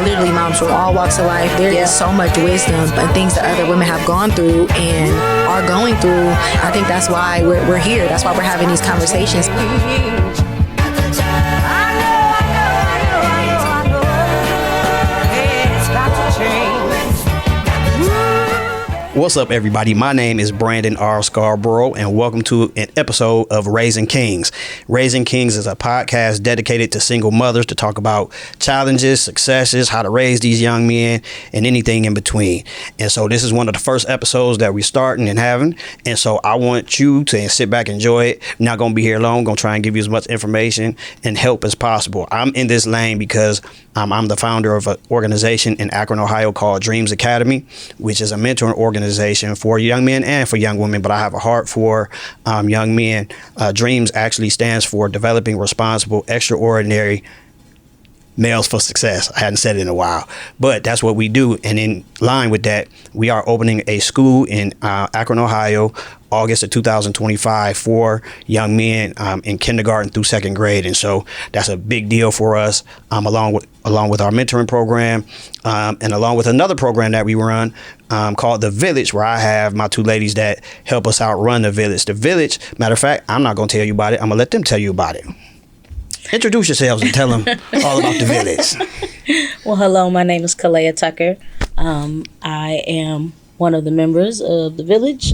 literally moms from all walks of life. There is so much wisdom and things that other women have gone through and are going through. I think that's why we're here. That's why we're having these conversations. What's up, everybody? My name is Brandon R. Scarborough, and welcome to an episode of Raising Kings. Raising Kings is a podcast dedicated to single mothers to talk about challenges, successes, how to raise these young men, and anything in between. And so this is one of the first episodes that we're starting and having. And so I want you to sit back and enjoy it. I'm not going to be here long. I'm going to try and give you as much information and help as possible. I'm in this lane because I'm the founder of an organization in Akron, Ohio called Dreams Academy, which is a mentoring organization for young men and for young women, but I have a heart for young men. Dreams actually stands for Developing Responsible, Extraordinary Males for Success. I hadn't said it in a while, but that's what we do. And in line with that, we are opening a school in Akron, Ohio, August of 2025 for young men in kindergarten through second grade. And so that's a big deal for us, along with our mentoring program, and along with another program that we run called The Village, where I have my two ladies that help us out run The Village. The Village, matter of fact, I'm not going to tell you about it. I'm going to let them tell you about it. Introduce yourselves and tell them all about The Village. Well, hello, my name is Kolaiah Tucker. I am one of the members of The Village.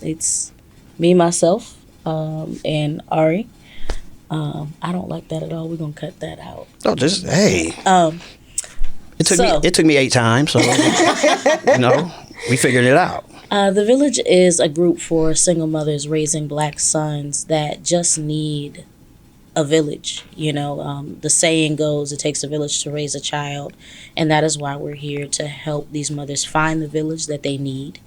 It's me, myself, and Ari. I don't like that at all. We're going to cut that out. Oh, just, hey. It took me 8 times, so, we figured it out. The Village is a group for single mothers raising Black sons that just need a village. The saying goes, it takes a village to raise a child, and that is why we're here, to help these mothers find the village that they need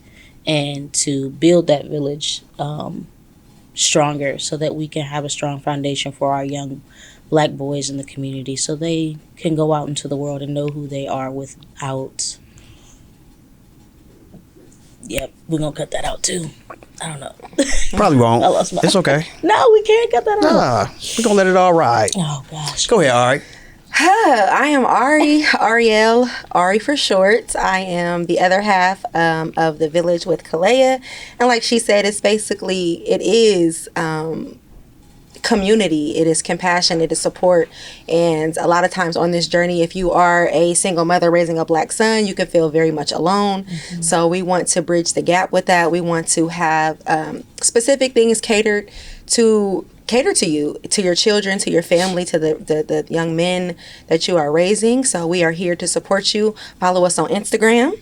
and to build that village stronger, so that we can have a strong foundation for our young Black boys in the community, so they can go out into the world and know who they are without. Yep, we're gonna cut that out too. I don't know. Probably won't. It's okay. No, we can't cut that out. Nah, we're gonna let it all ride. Oh gosh. Go ahead, Ari. I am Ari, Ariel, Ari for short. I am the other half of The Village with Kolaiah. And like she said, it is community, it is compassion, it is support. And a lot of times on this journey, if you are a single mother raising a Black son, you can feel very much alone. Mm-hmm. So we want to bridge the gap with that. We want to have specific things cater to you, to your children, to your family, to the young men that you are raising. So we are here to support you. Follow us on Instagram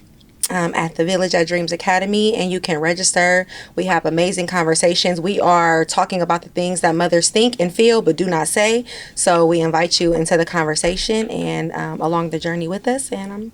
at The Village at Dreams Academy, and you can register. We have amazing conversations. We are talking about the things that mothers think and feel but do not say. So we invite you into the conversation and along the journey with us, and I'm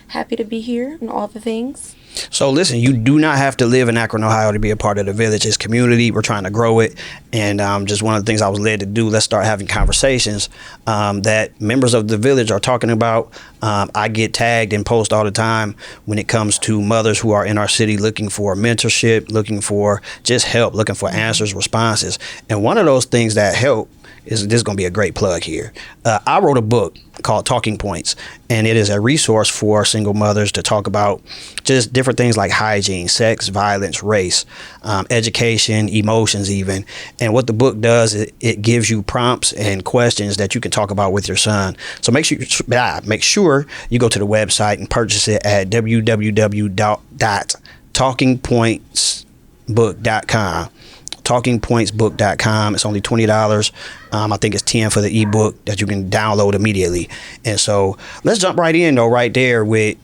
happy to be here and all the things. So listen, you do not have to live in Akron, Ohio to be a part of The Village. It's community. We're trying to grow it. And just one of the things I was led to do, let's start having conversations that members of The Village are talking about. I get tagged and post all the time when it comes to mothers who are in our city looking for mentorship, looking for just help, looking for answers, responses. And one of those things that help this is going to be a great plug here. I wrote a book called Talking Points, and it is a resource for single mothers to talk about just different things like hygiene, sex, violence, race, education, emotions even. And what the book does, it gives you prompts and questions that you can talk about with your son. So make sure you go to the website and purchase it at www.talkingpointsbook.com. talkingpointsbook.com. It's only $20. I think it's $10 for the ebook that you can download immediately. And so let's jump right in though, right there with,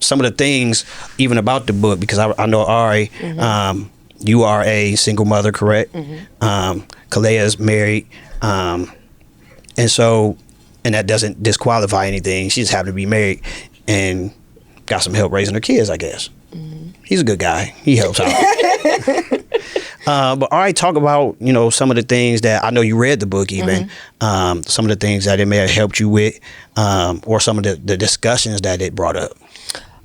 some of the things even about the book, because I know Ari, mm-hmm. You are a single mother, correct? Mm-hmm. Kolaiah is married. And that doesn't disqualify anything. She just happened to be married and got some help raising her kids, I guess. Mm-hmm. He's a good guy. He helps out. But all right, talk about, some of the things that I know you read the book even, mm-hmm. Some of the things that it may have helped you with, or some of the discussions that it brought up.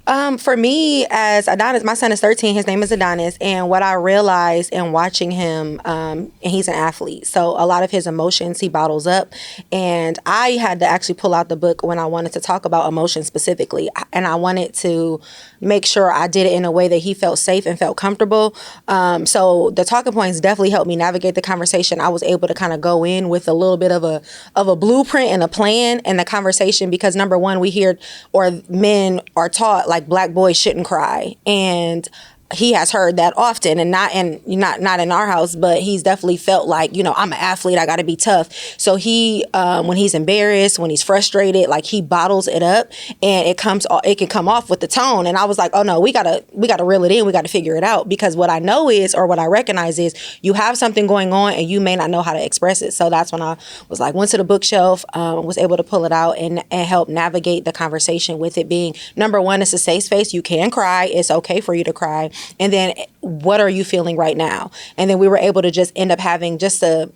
For me, as Adonis, my son is 13. His name is Adonis, and what I realized in watching him, and he's an athlete, so a lot of his emotions he bottles up, and I had to actually pull out the book when I wanted to talk about emotions specifically, and I wanted to make sure I did it in a way that he felt safe and felt comfortable. So the talking points definitely helped me navigate the conversation. I was able to kind of go in with a little bit of a blueprint and a plan in the conversation, because number one, we hear, or men are taught, like, black boys shouldn't cry, and he has heard that often, and not in our house, but he's definitely felt like, I'm an athlete, I got to be tough. So he, when he's embarrassed, when he's frustrated, like, he bottles it up, and it can come off with the tone. And I was like, oh no, we gotta reel it in. We gotta figure it out, because what I know is, or what I recognize is, you have something going on and you may not know how to express it. So that's when I was like, went to the bookshelf, was able to pull it out and help navigate the conversation with it being, number one, it's a safe space. You can cry. It's okay for you to cry. And then, what are you feeling right now? And then we were able to just end up having just a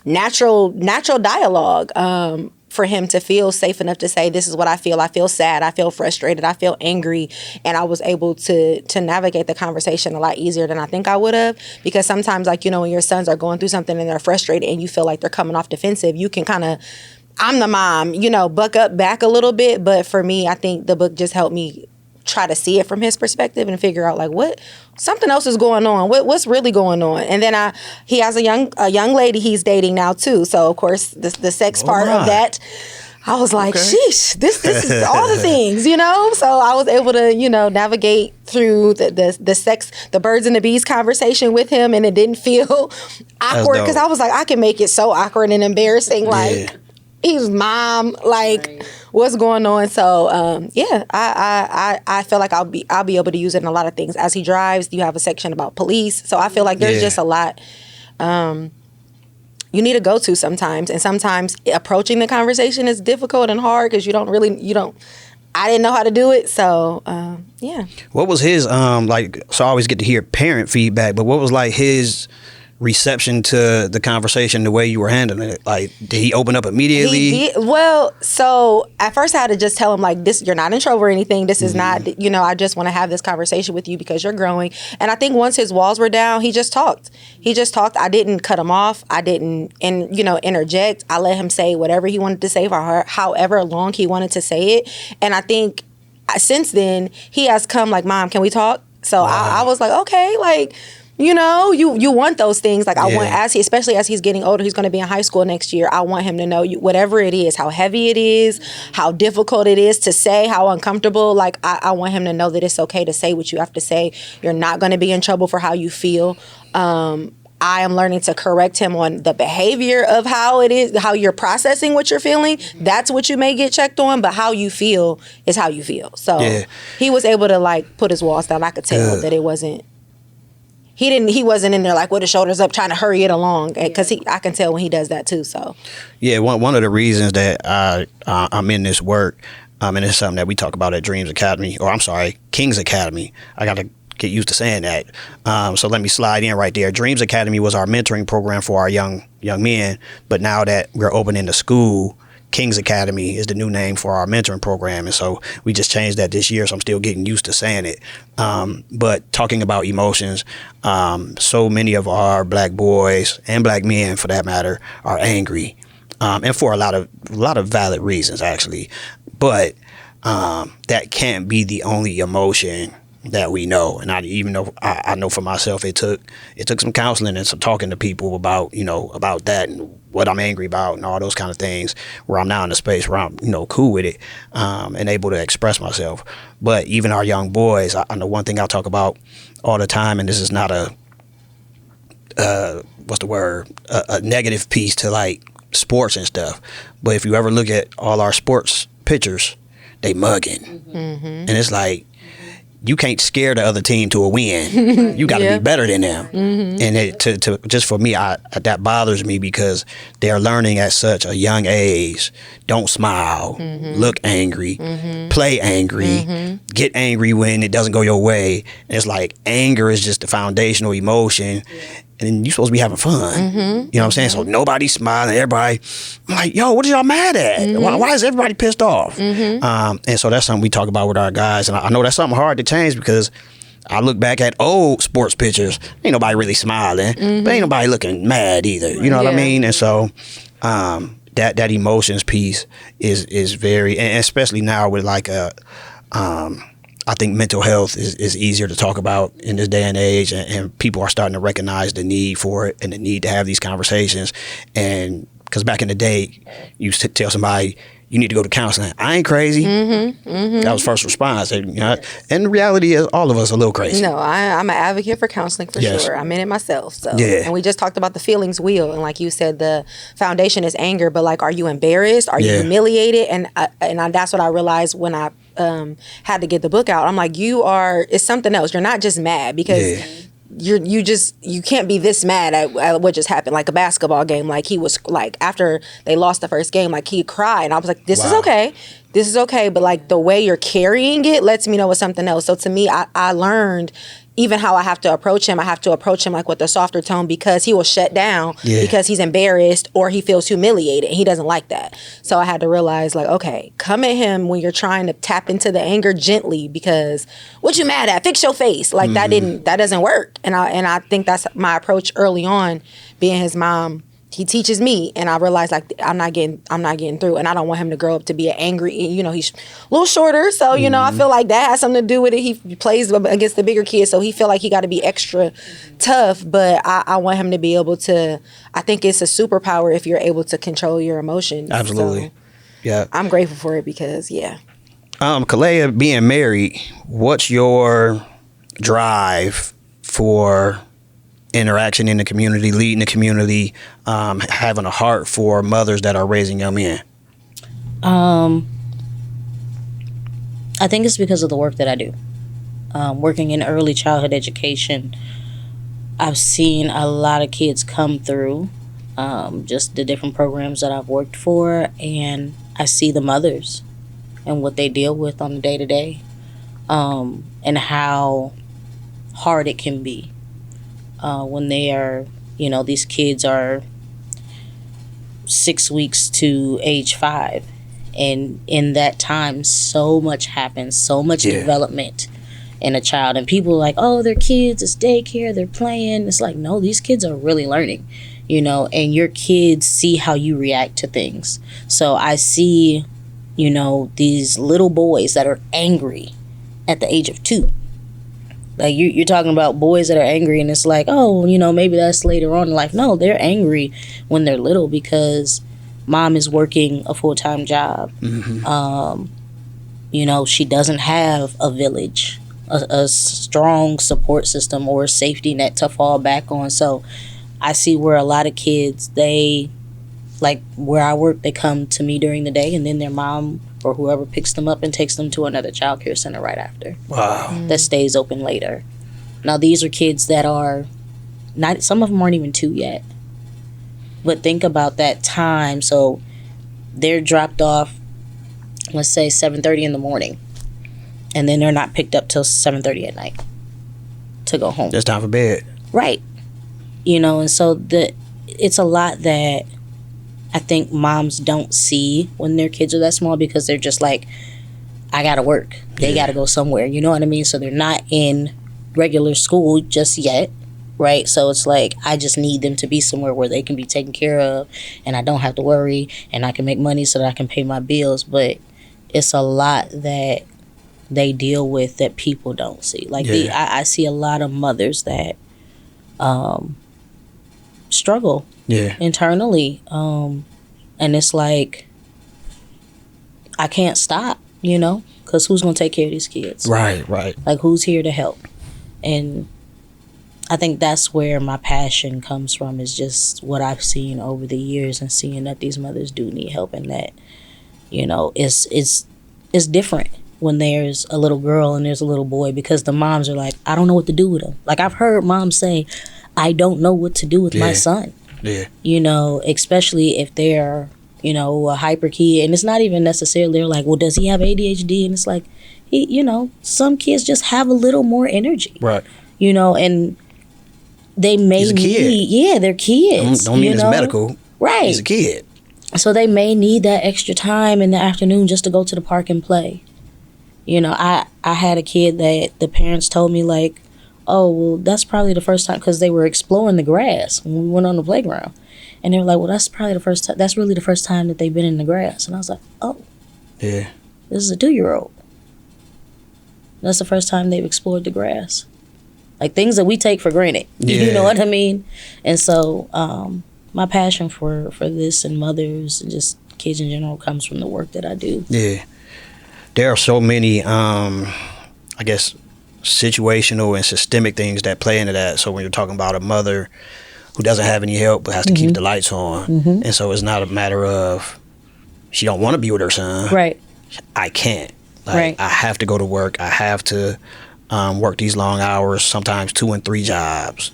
natural dialogue, for him to feel safe enough to say, this is what I feel. I feel sad. I feel frustrated. I feel angry. And I was able to navigate the conversation a lot easier than I think I would have. Because sometimes, like, when your sons are going through something and they're frustrated and you feel like they're coming off defensive, you can kind of, I'm the mom, buck up back a little bit. But for me, I think the book just helped me try to see it from his perspective and figure out, like, what something else is going on. What's really going on? And then he has a young lady he's dating now too. So of course the sex part of that, I was like, sheesh, this is all the things, So I was able to, navigate through the sex, the birds and the bees conversation with him, and it didn't feel awkward, because I was like, I can make it so awkward and embarrassing, like, he's mom, like, what's going on? So I feel like I'll be able to use it in a lot of things. As he drives, you have a section about police, so I feel like there's just a lot you need to go to sometimes, and sometimes approaching the conversation is difficult and hard, because I didn't know how to do it. So what was his like? So I always get to hear parent feedback, but what was like his reception to the conversation, the way you were handling it? Like, did he open up immediately? Well, so at first I had to just tell him, like, this, you're not in trouble or anything. This is not, I just want to have this conversation with you because you're growing. And I think once his walls were down, he just talked. I didn't cut him off. I didn't, interject. I let him say whatever he wanted to say for however long he wanted to say it. And I think since then he has come like, Mom, can we talk? So I was like, okay, like, you want those things. Like, I want, especially as he's getting older, he's going to be in high school next year. I want him to know, whatever it is, how heavy it is, how difficult it is to say, how uncomfortable. Like, I want him to know that it's okay to say what you have to say. You're not going to be in trouble for how you feel. I am learning to correct him on the behavior of how it is, how you're processing what you're feeling. That's what you may get checked on, but how you feel is how you feel. So he was able to, like, put his walls down. I could tell that it wasn't. He wasn't in there like with his shoulders up trying to hurry it along, because I can tell when he does that too. So one of the reasons that I'm in this work, and it's something that we talk about at Dreams Academy, or I'm sorry, Kings Academy. I got to get used to saying that. So let me slide in right there. Dreams Academy was our mentoring program for our young men, but now that we're opening the school, Kings Academy is the new name for our mentoring program. And so we just changed that this year, so I'm still getting used to saying it. But talking about emotions, so many of our black boys and black men, for that matter, are angry, and for a lot of valid reasons, actually. But that can't be the only emotion that we know. And I know for myself, it took some counseling and some talking to people about that and what I'm angry about and all those kind of things, where I'm now in a space where I'm cool with it, and able to express myself. But even our young boys, I know one thing I'll talk about all the time, and this is not a negative piece to, like, sports and stuff, but if you ever look at all our sports pictures, they mugging. And it's like, you can't scare the other team to a win. You got to be better than them. And just for me, that bothers me, because they're learning at such a young age. Don't smile, look angry, play angry, get angry when it doesn't go your way. And it's like, anger is just the foundational emotion. and you're supposed to be having fun. You know what I'm saying? So nobody's smiling. Everybody, I'm like, yo, what are y'all mad at? Why is everybody pissed off? And so that's something we talk about with our guys. And I know that's something hard to change because I look back at old sports pictures. Ain't nobody really smiling, but ain't nobody looking mad either. You know what I mean? And so that emotions piece is very, and especially now with like I think mental health is easier to talk about in this day and age, and people are starting to recognize the need for it and the need to have these conversations. And because back in the day, you used to tell somebody, you need to go to counseling. I ain't crazy. That was first response. And, you know, and the reality is all of us are a little crazy. No, I'm an advocate for counseling for sure. I'm in it myself. So, and we just talked about the feelings wheel. And like you said, the foundation is anger. But like, are you embarrassed? Are you humiliated? And that's what I realized when I had to get the book out. I'm like, it's something else. You're not just mad because you can't be this mad at what just happened. Like a basketball game, like he was like after they lost the first game, like he cried, and I was like, this is okay, but like the way you're carrying it lets me know it's something else. So to me, I learned even how I have to approach him. I have to approach him like with a softer tone because he will shut down because he's embarrassed or he feels humiliated and he doesn't like that. So I had to realize like, okay, come at him when you're trying to tap into the anger gently because what you mad at? Fix your face. Like that doesn't work. And I think that's my approach early on, being his mom. He teaches me, and I realize like I'm not getting through, and I don't want him to grow up to be an angry. You know, he's a little shorter, so you know I feel like that has something to do with it. He plays against the bigger kids, so he feel like he got to be extra tough. But I want him to be able to. I think it's a superpower if you're able to control your emotions. Absolutely, so, yeah. I'm grateful for it because Kolaiah, being married, what's your drive for interaction in the community, leading the community, having a heart for mothers that are raising young men? I think it's because of the work that I do. Working in early childhood education, I've seen a lot of kids come through just the different programs that I've worked for, and I see the mothers and what they deal with on a day-to-day, and how hard it can be. When they are, you know, these kids are 6 weeks to age 5. And in that time, so much happens, so much development in a child. And people are like, oh, they're kids, it's daycare, they're playing. It's like, no, these kids are really learning, you know, and your kids see how you react to things. So I see, you know, these little boys that are angry at the age of 2. Like, you're talking about boys that are angry, and it's like, oh, you know, maybe that's later on in life. No, they're angry when they're little because mom is working a full-time job. You know, she doesn't have a village, a strong support system or a safety net to fall back on. So I see where a lot of kids, they, like where I work, they come to me during the day, and then their mom or whoever picks them up and takes them to another child care center right after. Wow. That stays open later. Now, these are kids that are not, some of them aren't even 2 yet. But think about that time. So they're dropped off, let's say 7:30 in the morning, and then they're not picked up till 7:30 at night to go home. It's time for bed. Right. You know, and so it's a lot that I think moms don't see when their kids are that small because they're just like, I gotta work. They gotta go somewhere. You know what I mean? So they're not in regular school just yet, right? So it's like, I just need them to be somewhere where they can be taken care of and I don't have to worry and I can make money so that I can pay my bills. But it's a lot that they deal with that people don't see. Like I see a lot of mothers that struggle internally, and it's like, I can't stop, you know, because who's gonna take care of these kids? Right. Like, who's here to help? And I think that's where my passion comes from, is just what I've seen over the years and seeing that these mothers do need help, and that, you know, it's different when there's a little girl and there's a little boy, because the moms are like, I don't know what to do with them. Like, I've heard moms say, I don't know what to do with my son. Yeah. You know, especially if they're, you know, a hyper kid, and it's not even necessarily, they're like, well, does he have ADHD? And it's like, he, you know, some kids just have a little more energy. Right. You know, and they may He's a kid. need, they're kids. Don't mean it's medical. Right. He's a kid. So they may need that extra time in the afternoon just to go to the park and play. You know, I had a kid that the parents told me, like, oh, well, that's probably the first time, because they were exploring the grass when we went on the playground. And they were like, well, that's probably the first time, that's really the first time that they've been in the grass. And I was like, oh. Yeah. This is a 2-year-old. That's the first time they've explored the grass. Like, things that we take for granted. Yeah. You know what I mean? And so my passion for this and mothers and just kids in general comes from the work that I do. Yeah. There are so many, I guess, situational and systemic things that play into that. So when you're talking about a mother who doesn't have any help but has to keep the lights on, and so it's not a matter of she don't want to be with her son. Right. I can't. Like, Right. I have to go to work. I have to work these long hours, sometimes 2 and 3 jobs.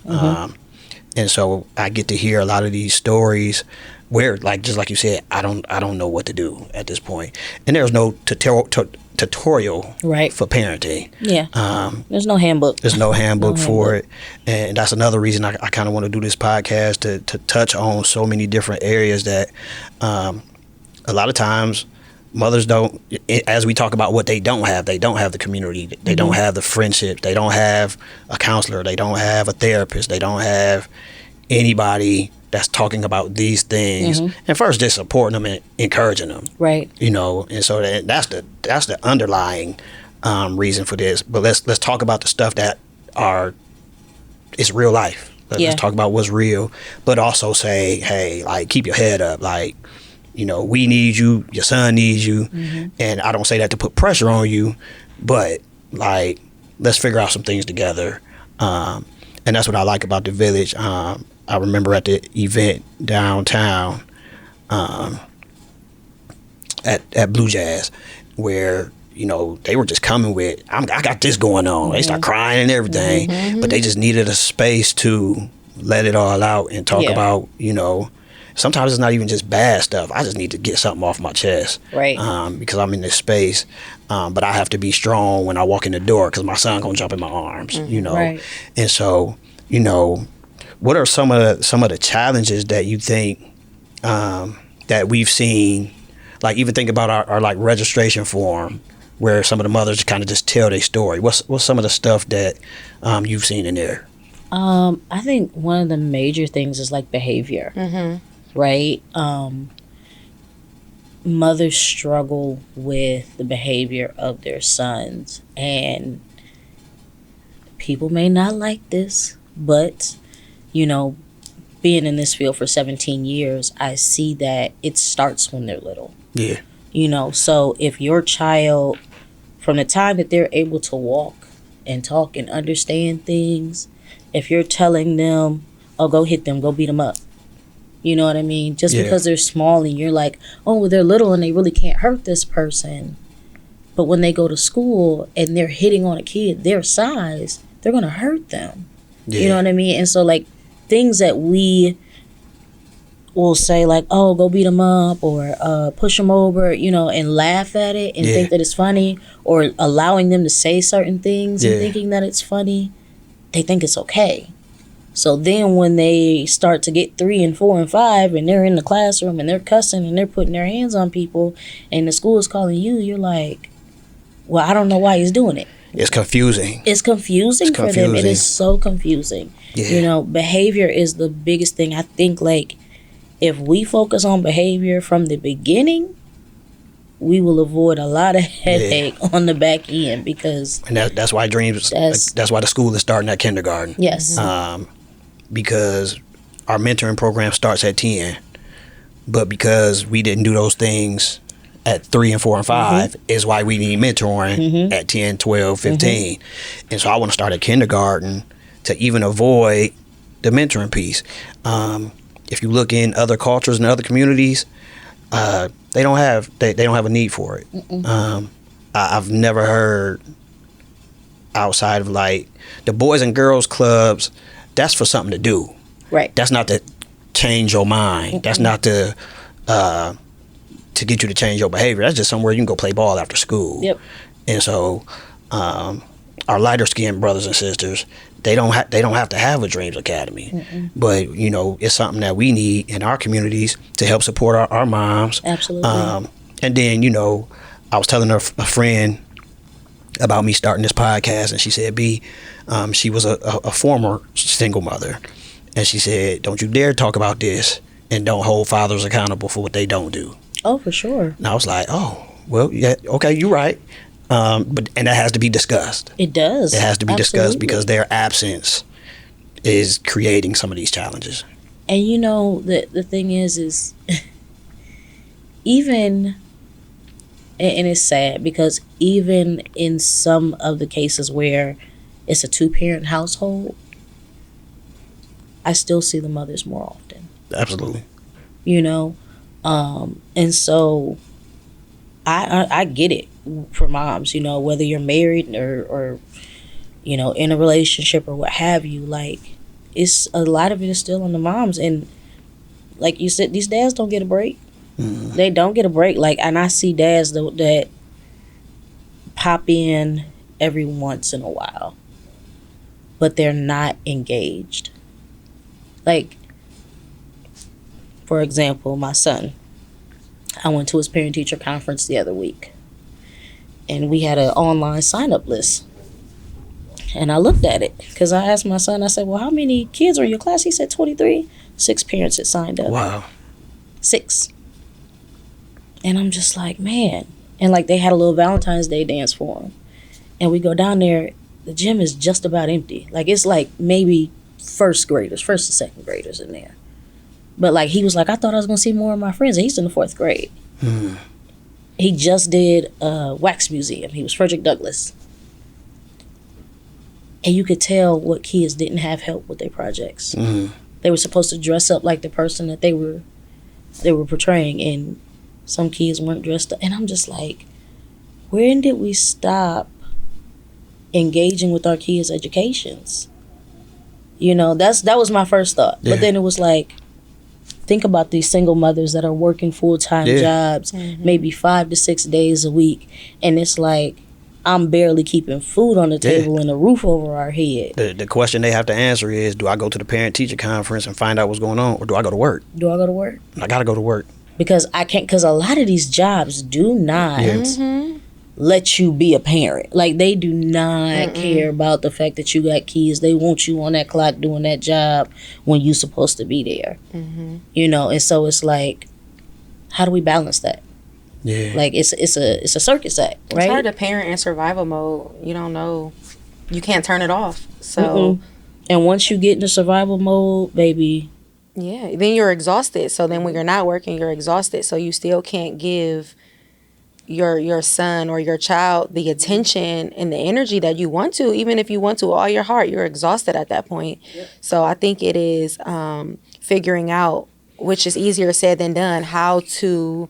And so I get to hear a lot of these stories where, like, just like you said, I don't know what to do at this point. And there's no tutorial Right. for parenting. Yeah. There's no handbook. There's no handbook for it. And that's another reason I kind of want to do this podcast, to touch on so many different areas that a lot of times mothers don't, as we talk about what they don't have the community, they don't have the friendship, they don't have a counselor, they don't have a therapist, they don't have anybody that's talking about these things. And first, just supporting them and encouraging them. Right. You know, and so that's the underlying reason for this. But let's talk about the stuff that it's real life. Let's talk about what's real, but also say, hey, like, keep your head up. Like, you know, we need you, your son needs you. And I don't say that to put pressure on you, but, like, let's figure out some things together. And that's what I like about the village. I remember at the event downtown at Blue Jazz, where, you know, they were just coming with, I got this going on. They start crying and everything, but they just needed a space to let it all out and talk about, you know, sometimes it's not even just bad stuff. I just need to get something off my chest. Right. Because I'm in this space. But I have to be strong when I walk in the door because my son gonna jump in my arms, you know. Right. And so, you know, what are some of the challenges that you think that we've seen? Like, even think about our like registration form, where some of the mothers kind of just tell their story. What's some of the stuff that you've seen in there? I think one of the major things is like behavior, right? Mothers struggle with the behavior of their sons, and people may not like this, but, you know, being in this field for 17 years, I see that it starts when they're little. Yeah. You know, so if your child, from the time that they're able to walk and talk and understand things, if you're telling them, oh, go hit them, go beat them up, you know what I mean? Just because they're small and you're like, oh, well, they're little and they really can't hurt this person. But when they go to school and they're hitting on a kid their size, they're going to hurt them. Yeah. You know what I mean? And so, like, things that we will say, like, oh, go beat them up or push them over, you know, and laugh at it and think that it's funny, or allowing them to say certain things and thinking that it's funny, they think it's okay. So then when they start to get 3 and 4 and 5 and they're in the classroom and they're cussing and they're putting their hands on people and the school is calling you, you're like, well, I don't know why he's doing it. It's confusing. It's confusing for them. It is so confusing. Yeah. You know, behavior is the biggest thing. I think, like, if we focus on behavior from the beginning, we will avoid a lot of headache on the back end, because... And that's why that's why the school is starting at kindergarten. Yes. Because our mentoring program starts at 10, but because we didn't do those things at 3 and 4 and 5 is why we need mentoring at 10, 12, 15. And so I want to start at kindergarten to even avoid the mentoring piece. If you look in other cultures and other communities, they don't have a need for it. I've never heard, outside of like the Boys and Girls Clubs, that's for something to do. Right. That's not to change your mind. That's not to get you to change your behavior. That's just somewhere you can go play ball after school. Yep. And so our lighter skinned brothers and sisters, they don't have to have a Dreams Academy. Mm-mm. But it's something that we need in our communities to help support our moms. Absolutely. And then I was telling a friend about me starting this podcast, and she said, B, she was a former single mother, and she said, don't you dare talk about this and don't hold fathers accountable for what they don't do. Oh, for sure. And I was like, oh, well, yeah, okay, you're right. And that has to be discussed. It does. It has to be discussed because their absence is creating some of these challenges. And the thing is even, and it's sad because even in some of the cases where it's a 2-parent household, I still see the mothers more often. Absolutely. And so I get it for moms, whether you're married or in a relationship or what have you, like, it's a lot of it is still on the moms. And like you said, these dads don't get a break. Mm-hmm. They don't get a break. Like, and I see dads that pop in every once in a while, but they're not engaged. Like, for example, my son, I went to his parent-teacher conference the other week, and we had an online sign-up list. And I looked at it because I asked my son, I said, well, how many kids are in your class? He said 23. 6 parents had signed up. Wow. 6. And I'm just like, man. And like, they had a little Valentine's Day dance for him. And we go down there, the gym is just about empty. Like, it's like maybe first and second graders in there. But like, he was like, I thought I was going to see more of my friends. And he's in the 4th grade. Mm. He just did a wax museum. He was Frederick Douglass. And you could tell what kids didn't have help with their projects. Mm. They were supposed to dress up like the person that they were portraying, and some kids weren't dressed up. And I'm just like, when did we stop engaging with our kids' educations? That was my first thought. Yeah. But then it was like, think about these single mothers that are working full-time jobs, maybe 5 to 6 days a week. And it's like, I'm barely keeping food on the table and a roof over our head. The question they have to answer is, do I go to the parent-teacher conference and find out what's going on, or do I go to work? I got to go to work. Because I can't, because a lot of these jobs do not let you be a parent. Like, they do not care about the fact that you got kids. They want you on that clock doing that job when you're supposed to be there. Mm-hmm. And so it's like, how do we balance that? Yeah. Like, it's a circus act, right? It's hard to parent in survival mode. You don't know. You can't turn it off. So, and once you get into survival mode, baby. Yeah, then you're exhausted. So then when you're not working, you're exhausted. So you still can't give your son or your child the attention and the energy that you want to. Even if you want to all your heart, you're exhausted at that point. Yep. So I think it is figuring out, which is easier said than done, how to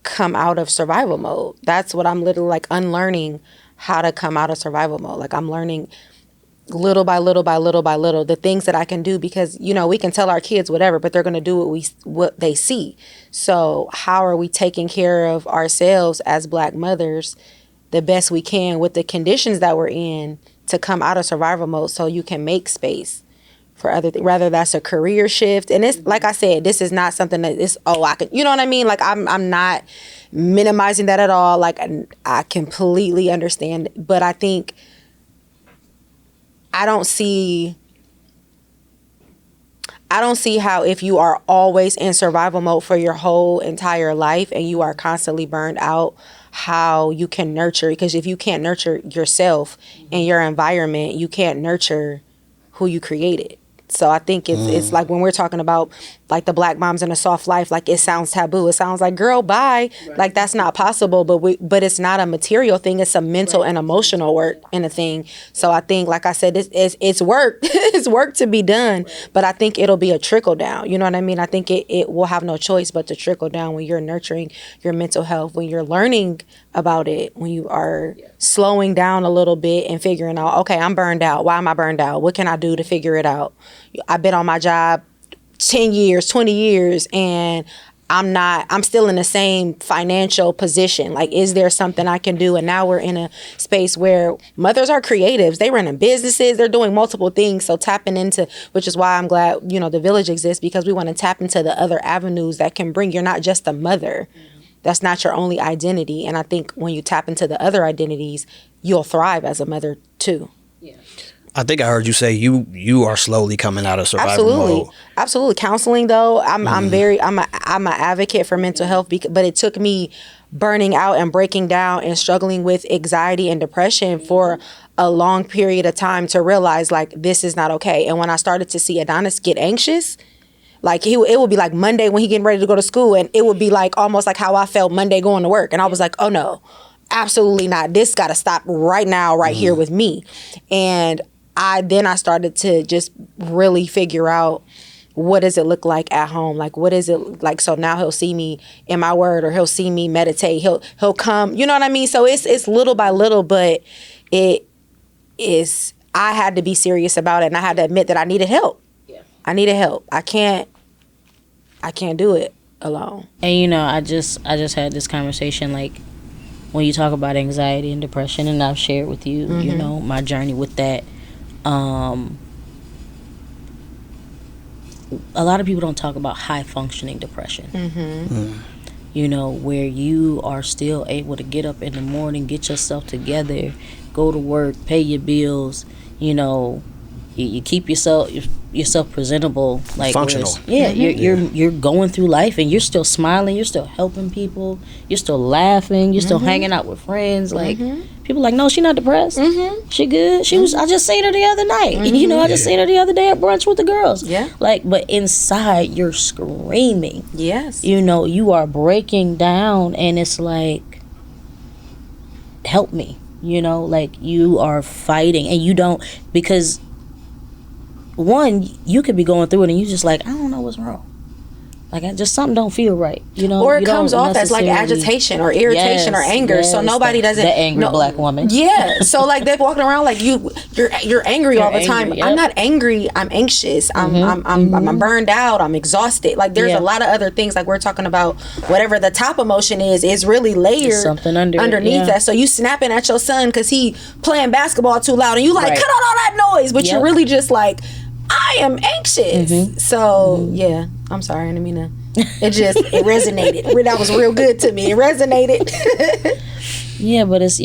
come out of survival mode. That's what I'm literally like, unlearning how to come out of survival mode. Like, I'm learning little by little the things that I can do, because we can tell our kids whatever, but they're going to do what they see. So how are we taking care of ourselves as Black mothers the best we can with the conditions that we're in to come out of survival mode, so you can make space for other things, whether that's a career shift. And it's like I said, this is not something that is, I can, you know what I mean? Like, I'm not minimizing that at all. Like, I completely understand. But I think I don't see how, if you are always in survival mode for your whole entire life and you are constantly burned out, how you can nurture. Because if you can't nurture yourself and your environment, you can't nurture who you created. So I think it's like, when we're talking about like the Black moms in a soft life, like, it sounds taboo. It sounds like, girl, bye. Right. Like, that's not possible. But it's not a material thing. It's a mental and emotional work and a thing. So I think, like I said, it's work. It's work to be done. But I think it'll be a trickle down. You know what I mean? I think it will have no choice but to trickle down when you're nurturing your mental health, when you're learning about it, when you are slowing down a little bit and figuring out, okay, I'm burned out. Why am I burned out? What can I do to figure it out? I've been on my job 10 years, 20 years, and I'm still in the same financial position. Like, is there something I can do? And now we're in a space where mothers are creatives. They running businesses. They're doing multiple things. So tapping into, which is why I'm glad, the village exists, because we want to tap into the other avenues that can bring, you're not just a mother. That's not your only identity. And I think when you tap into the other identities, you'll thrive as a mother too. Yeah. I think I heard you say you are slowly coming out of survival mode. Absolutely. Counseling though, I'm an advocate for mental health, but it took me burning out and breaking down and struggling with anxiety and depression for a long period of time to realize like this is not okay. And when I started to see Adonis get anxious, like it would be like Monday when he getting ready to go to school, and it would be like almost like how I felt Monday going to work, and I was like, oh no, absolutely not. This got to stop right now, right here with me. And I started to just really figure out, what does it look like at home? Like, what is it like? So now he'll see me in my word, or he'll see me meditate. He'll come, you know what I mean? So it's little by little, but I had to be serious about it, and I had to admit that I needed help. Yeah. I needed help. I can't do it alone. And I just had this conversation, like, when you talk about anxiety and depression, and I've shared with you, my journey with that. A lot of people don't talk about high functioning depression. Where you are still able to get up in the morning, get yourself together, go to work, pay your bills, you keep yourself presentable, like functional. You're going through life and you're still smiling, you're still helping people, you're still laughing, you're still hanging out with friends. Like, people like, no, she not depressed. She good. She was. I just seen her the other night. I just seen her the other day at brunch with the girls. Yeah. Like, but inside you're screaming. Yes. You are breaking down, and it's like, help me. Like, you are fighting, and you don't, because one, you could be going through it and you just like, I don't know what's wrong. Like, something don't feel right, Or it comes off as like agitation or irritation or anger. So nobody doesn't. The angry black woman. Yeah. So like they're walking around like you're angry all the time. Yep. I'm not angry. I'm anxious. I'm burned out. I'm exhausted. Like, there's a lot of other things. Like, we're talking about whatever the top emotion is really layered. There's something underneath that. So you snapping at your son because he playing basketball too loud, and you like, cut out all that noise, but you're really just like, I am anxious. So yeah, I'm sorry, I didn't mean to. It resonated. That was real good to me. It resonated. Yeah, but it's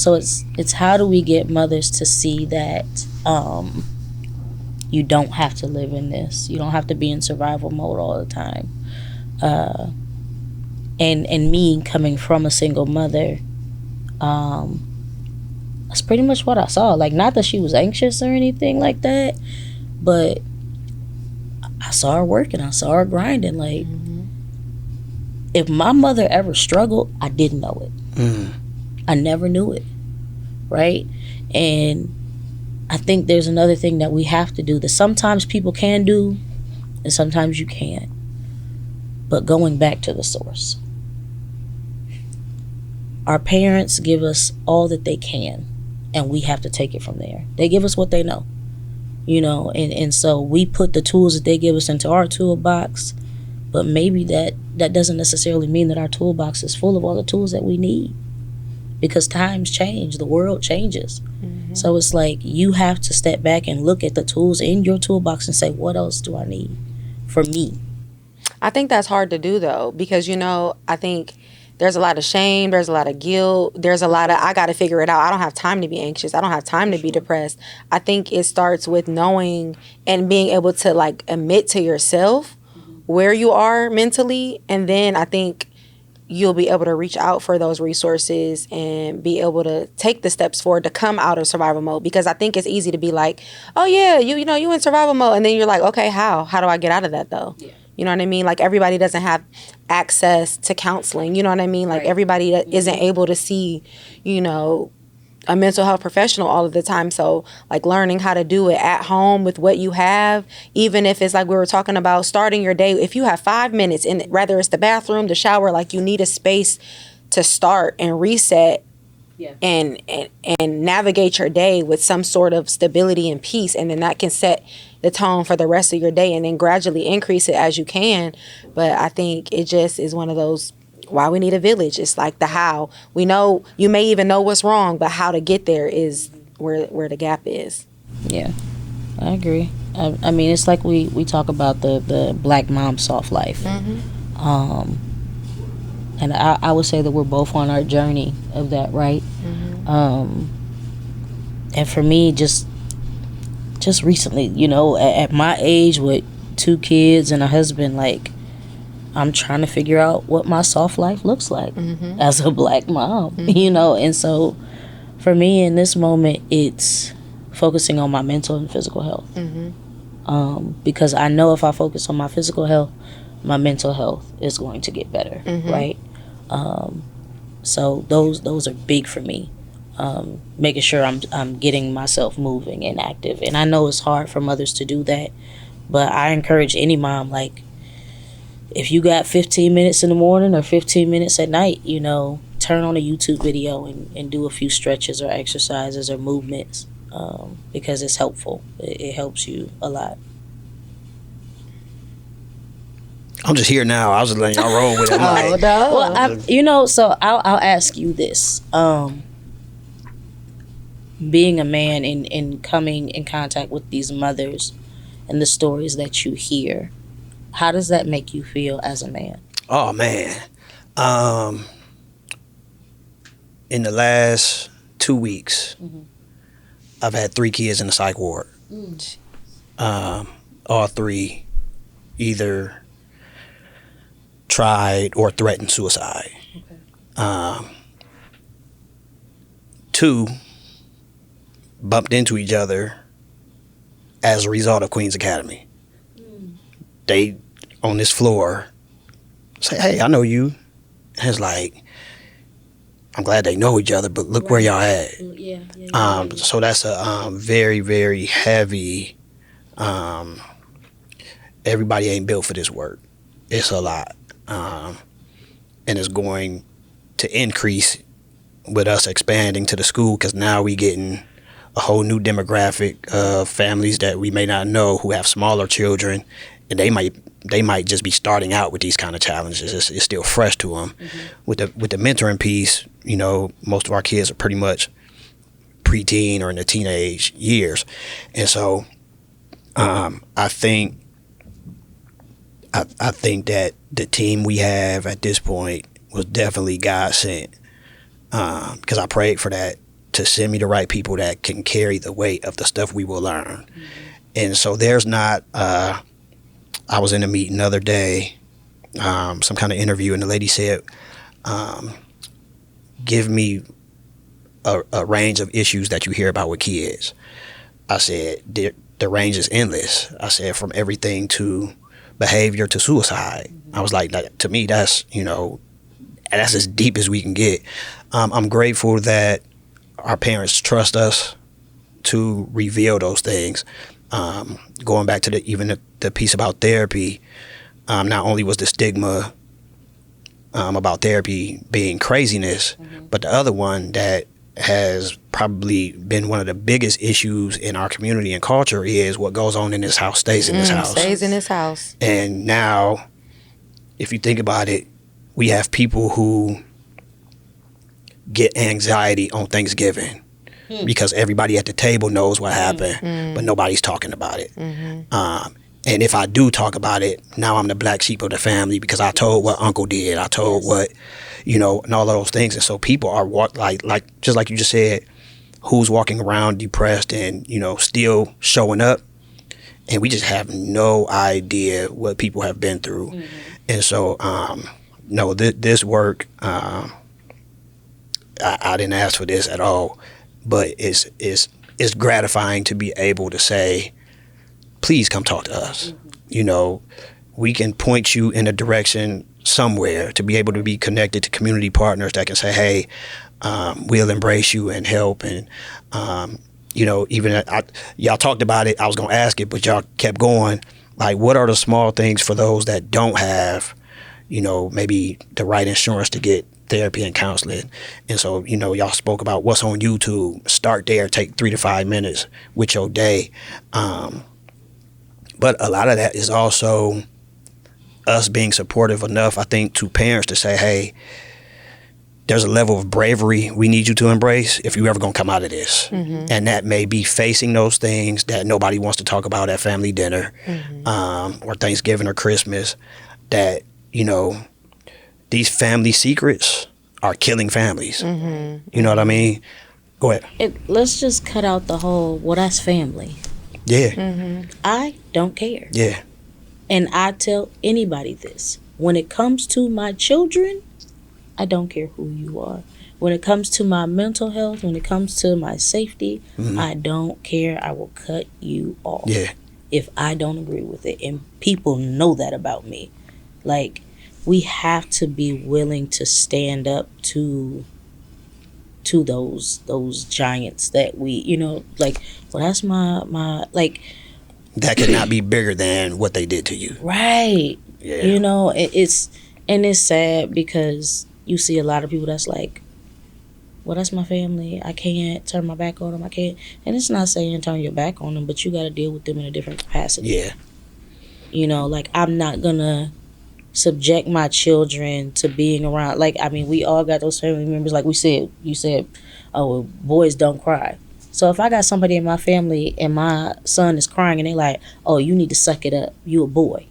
so it's how do we get mothers to see that you don't have to live in this. You don't have to be in survival mode all the time. And me coming from a single mother, that's pretty much what I saw. Like, not that she was anxious or anything like that, but I saw her working. I saw her grinding. Like, if my mother ever struggled, I didn't know it. I never knew it, right? And I think there's another thing that we have to do that sometimes people can do and sometimes you can't. But going back to the source. Our parents give us all that they can, and we have to take it from there. They give us what they know. And so we put the tools that they give us into our toolbox, but maybe that doesn't necessarily mean that our toolbox is full of all the tools that we need, because times change, the world changes. So it's like, you have to step back and look at the tools in your toolbox and say, what else do I need for me? I think that's hard to do though, because I think there's a lot of shame. There's a lot of guilt. There's a lot of, I got to figure it out. I don't have time to be anxious. I don't have time to be depressed. I think it starts with knowing and being able to like admit to yourself where you are mentally. And then I think you'll be able to reach out for those resources and be able to take the steps forward to come out of survival mode. Because I think it's easy to be like, oh yeah, you in survival mode. And then you're like, okay, how do I get out of that though? Yeah. You know what I mean? Like, everybody doesn't have access to counseling. You know what I mean? Like, everybody isn't able to see, a mental health professional all of the time. So, like, learning how to do it at home with what you have, even if it's like we were talking about starting your day. If you have 5 minutes, in whether it's the bathroom, the shower, like, you need a space to start and reset. Yeah. And navigate your day with some sort of stability and peace, and then that can set the tone for the rest of your day, and then gradually increase it as you can. But I think it just is one of those, why we need a village. It's like the how. We know, you may even know what's wrong, but how to get there is where the gap is. Yeah, I agree. I mean, it's like we talk about the black mom soft life. And I would say that we're both on our journey of that, right? And for me, just recently, you know, at my age with 2 kids and a husband, like, I'm trying to figure out what my soft life looks like as a black mom, you know? And so for me in this moment, it's focusing on my mental and physical health. Because I know if I focus on my physical health, my mental health is going to get better, right? So those are big for me. Making sure I'm getting myself moving and active. And I know it's hard for mothers to do that, but I encourage any mom, like, if you got 15 minutes in the morning or 15 minutes at night, you know, turn on a YouTube video and do a few stretches or exercises or movements, because it's helpful. It helps you a lot. I'm just here now. I was just letting y'all roll with it. Oh, no. Well, so I'll ask you this. Being a man and coming in contact with these mothers and the stories that you hear, how does that make you feel as a man? Oh, man. In the last 2 weeks, I've had 3 kids in the psych ward. All 3 either tried or threatened suicide. 2 bumped into each other as a result of Queen's Academy. They, on this floor, say, "Hey, I know you." And it's like, I'm glad they know each other, but look where y'all at. So that's a very, very heavy, everybody ain't built for this work. It's a lot. And it's going to increase with us expanding to the school, because now we getting a whole new demographic of families that we may not know who have smaller children, and they might just be starting out with these kind of challenges. It's still fresh to them. With the mentoring piece, you know, most of our kids are pretty much preteen or in the teenage years, and so I think that the team we have at this point was definitely God sent, because I prayed for that, to send me the right people that can carry the weight of the stuff we will learn. And so there's not, I was in a meeting the other day, some kind of interview, and the lady said, give me a range of issues that you hear about with kids. I said, the range is endless. I said, from everything to behavior to suicide. I was like, to me, that's, you know, that's as deep as we can get. I'm grateful that our parents trust us to reveal those things. Going back to the piece about therapy, not only was the stigma about therapy being craziness, but the other one that has probably been one of the biggest issues in our community and culture is what goes on in this house stays in this house. Stays in this house. And now, if you think about it, we have people who get anxiety on Thanksgiving because everybody at the table knows what happened, but nobody's talking about it. And if I do talk about it, now I'm the black sheep of the family because I told what uncle did. I told what, you know, and all of those things. And so people are like just like you just said, who's walking around depressed and, you know, still showing up. And we just have no idea what people have been through. And so, no, this work, I didn't ask for this at all, but it's gratifying to be able to say, please come talk to us. You know, we can point you in a direction somewhere to be able to be connected to community partners that can say, hey, we'll embrace you and help. And, you know, even y'all talked about it. I was going to ask it, but y'all kept going. Like, what are the small things for those that don't have, you know, maybe the right insurance to get therapy and counseling? And so, you know, y'all spoke about what's on YouTube. Start there, take 3 to 5 minutes with your day. But a lot of that is also us being supportive enough, I think, to parents to say, hey, there's a level of bravery we need you to embrace if you ever gonna come out of this. And that may be facing those things that nobody wants to talk about at family dinner, or Thanksgiving or Christmas, that, you know, these family secrets are killing families. You know what I mean? Go ahead. Let's just cut out the whole, well, that's family. Yeah. I don't care. Yeah. And I tell anybody this. When it comes to my children, I don't care who you are. When it comes to my mental health, when it comes to my safety, I don't care. I will cut you off. Yeah. If I don't agree with it. And people know that about me. Like, we have to be willing to stand up to those giants that we, you know, like, well, that's my like, That could not be bigger than what they did to you. right. Yeah. You know, it's sad because you see a lot of people that's like, well, that's my family. I can't turn my back on them. I can't. And it's not saying turn your back on them, but you got to deal with them in a different capacity. Yeah. You know, like, I'm not going to subject my children to being around. Like, I mean, we all got those family members. Like you said, oh, well, boys don't cry. So if I got somebody in my family and my son is crying and they like, oh, you need to suck it up. You a boy.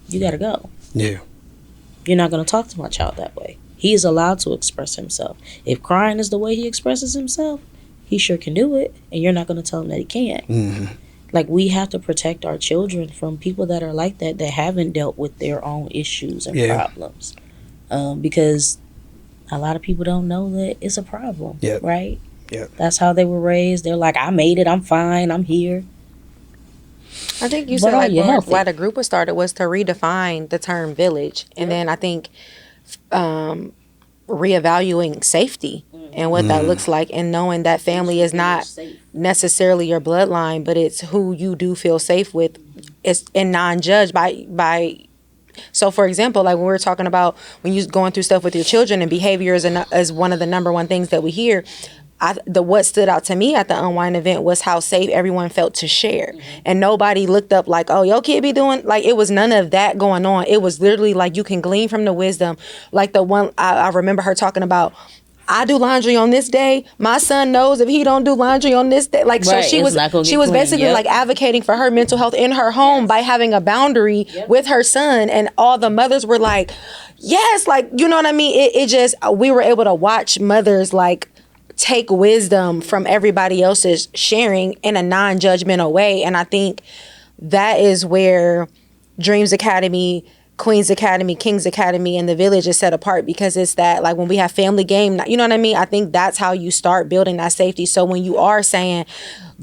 You got to go. Yeah. You're not going to talk to my child that way. He is allowed to express himself. If crying is the way he expresses himself, he sure can do it, and you're not going to tell him that he can't. Like, we have to protect our children from people that are like that haven't dealt with their own issues and problems. Because a lot of people don't know that it's a problem, right? Yeah. That's how they were raised. They're like, I made it, I'm fine, I'm here. I think you said, like, why the group was started was to redefine the term village. And then I think reevaluating safety and what that looks like, and knowing that family is not necessarily your bloodline, but it's who you do feel safe with, and non-judged by. So, for example, like when we were talking about when you're going through stuff with your children, and behavior is one of the number one things that we hear. What stood out to me at the Unwind event was how safe everyone felt to share. And nobody looked up like, oh, your kid be doing, like, it was none of that going on. It was literally like, you can glean from the wisdom. Like the one, I remember her talking about, I do laundry on this day. My son knows if he don't do laundry on this day. Like, right, so she was basically like advocating for her mental health in her home by having a boundary with her son. And all the mothers were like, yes, like, you know what I mean? It just, we were able to watch mothers like take wisdom from everybody else's sharing in a non-judgmental way. And I think that is where Dreams Academy, Queens Academy, Kings Academy, and the Village is set apart, because it's that, like, when we have family game, you know what I mean? I think that's how you start building that safety. So when you are saying,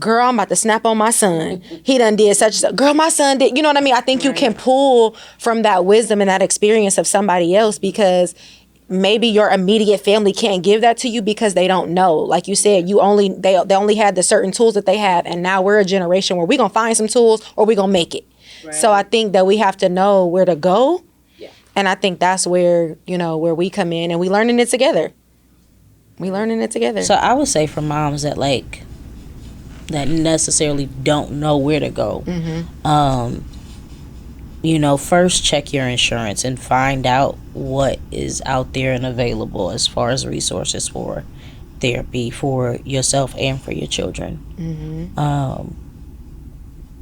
girl, I'm about to snap on my son, he done did such and such, girl, my son did, you know what I mean? I think you can pull from that wisdom and that experience of somebody else, because maybe your immediate family can't give that to you because they don't know. Like you said, they only had the certain tools that they have, and now we're a generation where we're gonna find some tools or we're gonna make it. Right. So I think that we have to know where to go. Yeah. And I think that's where, where we come in, and we learning it together. So I would say for moms that necessarily don't know where to go, first check your insurance and find out what is out there and available as far as resources for therapy for yourself and for your children.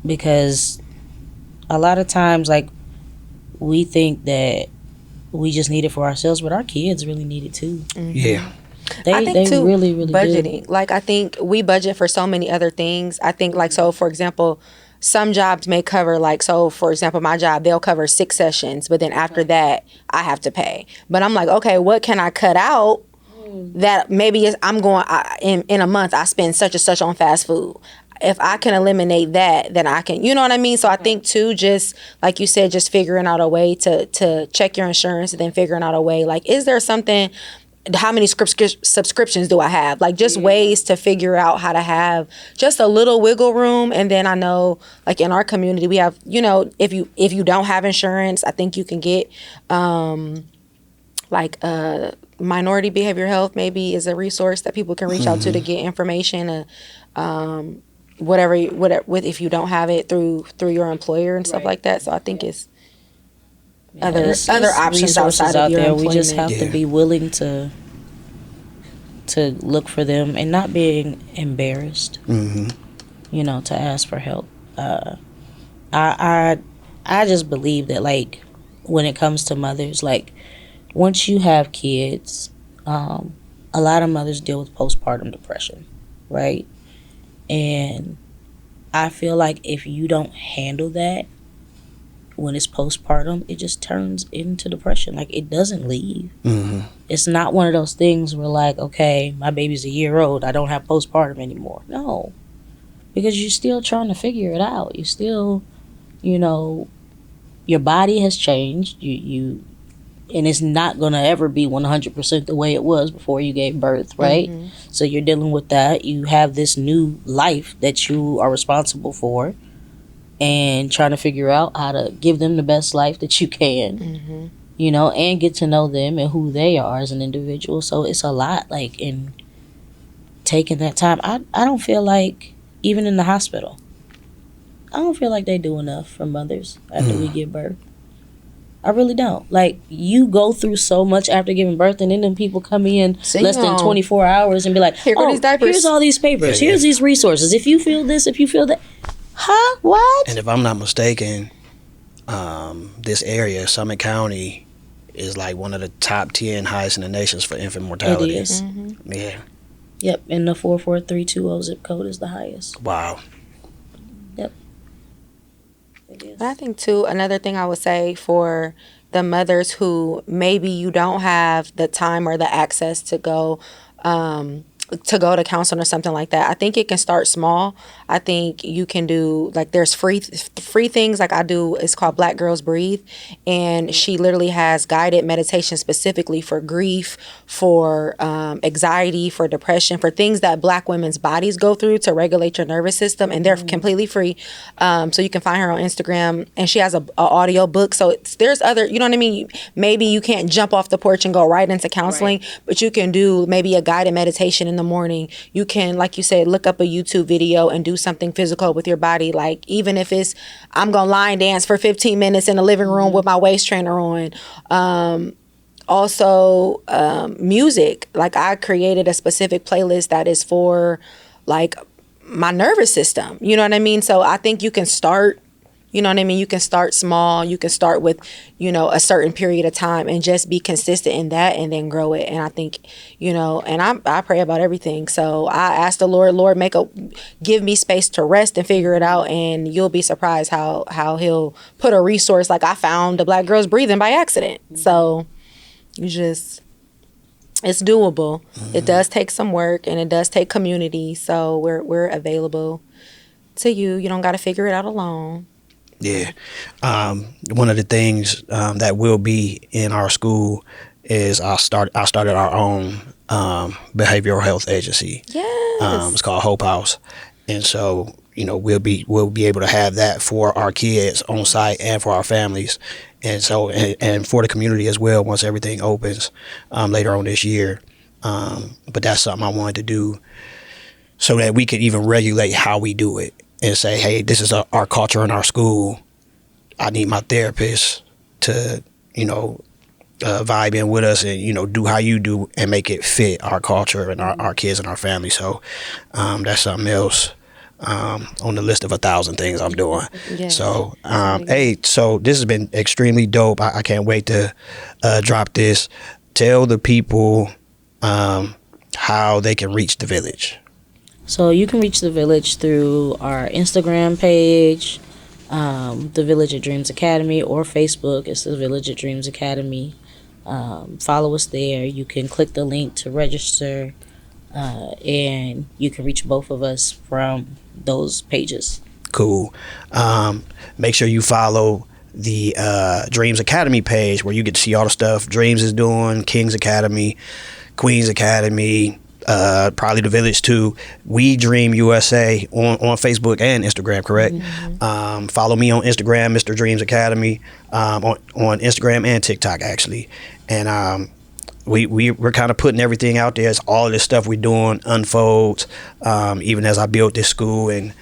Because a lot of times, like, we think that we just need it for ourselves, but our kids really need it too. Yeah. I think too, really budgeting. do. Like, I think we budget for so many other things. I think, like, so for example, some jobs may cover, like, so for example, my job, they'll cover 6 sessions, but then after that I have to pay. But I'm like, okay, what can I cut out that maybe I'm going, in a month I spend such and such on fast food. If I can eliminate that, then I can, you know what I mean? So I think too, just like you said, just figuring out a way to check your insurance, and then figuring out a way, like, is there something, how many subscriptions do I have? Like, just ways to figure out how to have just a little wiggle room. And then I know, like, in our community, we have, if you don't have insurance, I think you can get minority behavioral health maybe is a resource that people can reach out to get information. whatever if you don't have it through your employer and stuff like that. So I think it's other options outside of your employment. We just have to be willing to look for them and not being embarrassed. You know, to ask for help. I just believe that, like, when it comes to mothers, like, once you have kids, a lot of mothers deal with postpartum depression, right? And I feel like if you don't handle that when it's postpartum, it just turns into depression. Like, it doesn't leave. It's not one of those things where, like, okay, my baby's a year old, I don't have postpartum anymore. No, because you're still trying to figure it out. You still, you know, your body has changed. You and it's not going to ever be 100% the way it was before you gave birth, right? So you're dealing with that. You have this new life that you are responsible for and trying to figure out how to give them the best life that you can, you know, and get to know them and who they are as an individual. So it's a lot, like, in taking that time. I don't feel like, even in the hospital, I don't feel like they do enough for mothers after we give birth. I really don't. Like, you go through so much after giving birth, and then them people come in less than 24 hours and be like, Here go these diapers. Here's all these papers. Here's these resources. If you feel this, if you feel that. Huh? What? And if I'm not mistaken, this area, Summit County, is like one of the top 10 highest in the nations for infant mortality. It is. Yeah. Yep, and the 44320 zip code is the highest. Wow. Yep. It is. But I think, too, another thing I would say for the mothers who maybe you don't have the time or the access to go to counseling or something like that, I think it can start small. I think you can do, like, there's free things like I do. It's called Black Girls Breathe, and she literally has guided meditation specifically for grief, for anxiety, for depression, for things that Black women's bodies go through to regulate your nervous system, and they're completely free. So you can find her on Instagram, and she has a audio book. So there's other, you know what I mean? Maybe you can't jump off the porch and go right into counseling, but you can do maybe a guided meditation in the morning. You can, like you said, look up a YouTube video and do something physical with your body. Like, even if it's, I'm gonna line dance for 15 minutes in the living room with my waist trainer on. Also, music. Like, I created a specific playlist that is for, like, my nervous system. You know what I mean? So I think you can start, you know what I mean? You can start small. You can start with, you know, a certain period of time and just be consistent in that and then grow it. And I think, you know, and I pray about everything. So I ask the Lord, give me space to rest and figure it out. And you'll be surprised how he'll put a resource. Like, I found the Black Girls Breathing by accident. So it's doable. It does take some work, and it does take community. So we're available to you. You don't got to figure it out alone. Yeah. One of the things that will be in our school is I started our own behavioral health agency. Yes. It's called Hope House. And so, you know, we'll be able to have that for our kids on site and for our families. And so, and for the community as well, once everything opens later on this year. But that's something I wanted to do so that we could even regulate how we do it and say, hey, this is our culture in our school. I need my therapist to, you know, vibe in with us and, you know, do how you do and make it fit our culture and our kids and our family. So that's something else on the list of 1,000 things I'm doing. Yes. So, hey, so this has been extremely dope. I can't wait to drop this. Tell the people how they can reach the village. So you can reach the village through our Instagram page, the Village of Dreams Academy, or Facebook. It's the Village of Dreams Academy. Follow us there. You can click the link to register, and you can reach both of us from those pages. Cool. Make sure you follow the Dreams Academy page where you get to see all the stuff Dreams is doing, Kings Academy, Queens Academy, probably the Village too. We Dream USA on Facebook and Instagram, correct? Mm-hmm. Follow me on Instagram, Mr. Dreams Academy, on Instagram and TikTok actually. And we're kind of putting everything out there. It's all this stuff we're doing unfolds, even as I build this school and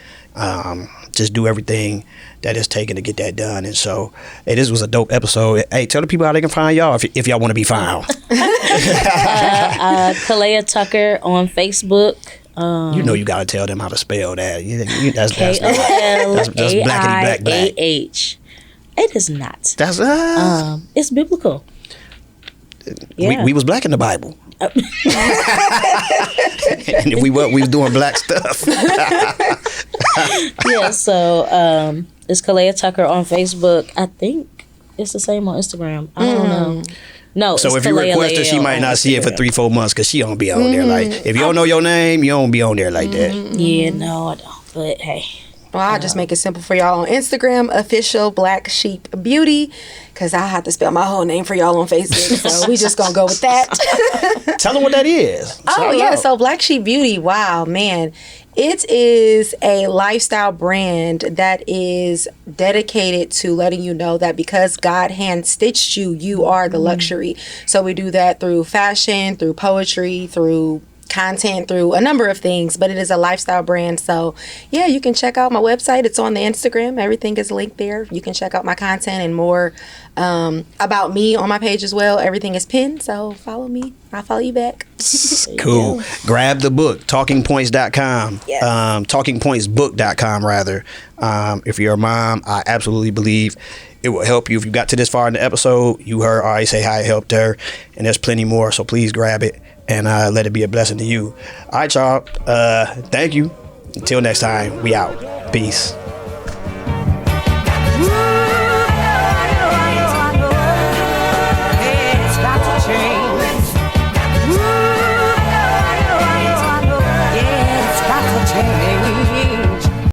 just do everything that it's taken to get that done. And so, hey, this was a dope episode. Hey, tell the people how they can find y'all if y'all want to be found. Kolaiah Tucker on Facebook. You know you got to tell them how to spell that. That's Kolaiah. blackity black. It is not. That's It's biblical. Yeah. We was black in the Bible. And if we was doing black stuff. Yeah, so it's Kolaiah Tucker on Facebook. I think it's the same on Instagram. I don't know. No, so if you request her, she might not see it for 3-4 months because she don't be on there. Like, if you don't know your name, you don't be on there like that. Yeah, no, I don't. But hey. Well, I'll just make it simple for y'all on Instagram, official Black Sheep Beauty, because I have to spell my whole name for y'all on Facebook. So we just going to go with that. Tell them what that is. Oh, yeah. So Black Sheep Beauty, wow, man. It is a lifestyle brand that is dedicated to letting you know that because God hand-stitched you, you are the luxury. So we do that through fashion, through poetry, through content, through a number of things, but it is a lifestyle brand. So yeah, you can check out my website. It's on the Instagram. Everything is linked there. You can check out my content and more about me on my page as well. Everything is pinned, so follow me. I'll follow you back. Cool. Grab the book, talkingpoints.com. Yes. Talkingpointsbook.com rather. If you're a mom, I absolutely believe it will help you. If you got to this far in the episode, you heard Ari say how it helped her, and there's plenty more, so please grab it and let it be a blessing to you. All right, y'all. Thank you. Until next time, we out. Peace.